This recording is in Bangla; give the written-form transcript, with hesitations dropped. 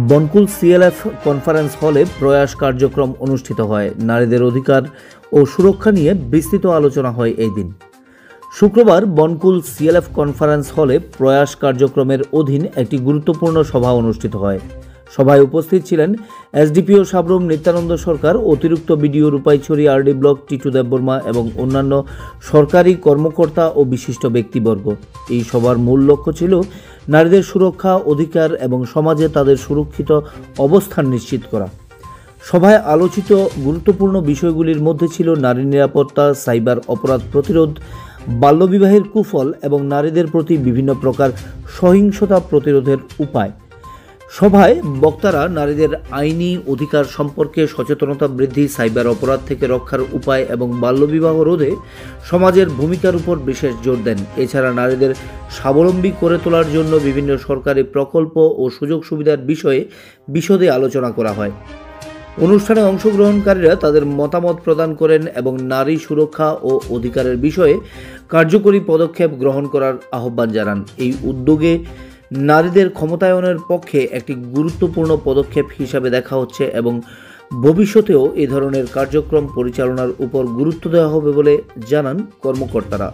বনকুল সিএলএফ কনফারেন্স হলে প্রয়াস কার্যক্রম অনুষ্ঠিত হয়। নারীদের অধিকার ও সুরক্ষা নিয়ে বিস্তৃত আলোচনা হয় এই দিন। শুক্রবার বনকুল সিএলএফ কনফারেন্স হলে প্রয়াস কার্যক্রমের অধীন একটি গুরুত্বপূর্ণ সভা অনুষ্ঠিত হয়। সভায় উপস্থিত ছিলেন এসডিপিও সাবরুম নিত্যানন্দ সরকার, অতিরিক্ত BDO Rupaichhari RD block Titu Debbarma এবং অন্যান্য সরকারি কর্মকর্তা ও বিশিষ্ট ব্যক্তিবর্গ। এই সভার মূল লক্ষ্য ছিল নারীদের সুরক্ষা, অধিকার এবং সমাজে তাদের সুরক্ষিত অবস্থান নিশ্চিত করা। সভায় আলোচিত গুরুত্বপূর্ণ বিষয়গুলির মধ্যে ছিল নারী নিরাপত্তা, সাইবার অপরাধ প্রতিরোধ, বাল্যবিবাহের কুফল এবং নারীদের প্রতি বিভিন্ন প্রকার সহিংসতা প্রতিরোধের উপায়। সভায় বক্তারা নারীদের আইনি অধিকার সম্পর্কে সচেতনতা বৃদ্ধি, সাইবার অপরাধ থেকে রক্ষার উপায় এবং বাল্যবিবাহ রোধে সমাজের ভূমিকার উপর বিশেষ জোর দেন। এছাড়া নারীদের স্বাবলম্বী করে তোলার জন্য বিভিন্ন সরকারি প্রকল্প ও সুযোগ সুবিধার বিষয়ে বিশদে আলোচনা করা হয়। অনুষ্ঠানে অংশগ্রহণকারীরা তাদের মতামত প্রদান করেন এবং নারী সুরক্ষা ও অধিকারের বিষয়ে কার্যকরী পদক্ষেপ গ্রহণ করার আহ্বান জানান। এই উদ্যোগে নারীদের ক্ষমতায়নের পক্ষে একটি গুরুত্বপূর্ণ পদক্ষেপ হিসাবে দেখা হচ্ছে এবং ভবিষ্যতেও এই ধরনের কার্যক্রম পরিচালনার উপর গুরুত্ব দেওয়া হবে বলে জানান কর্মকর্তারা।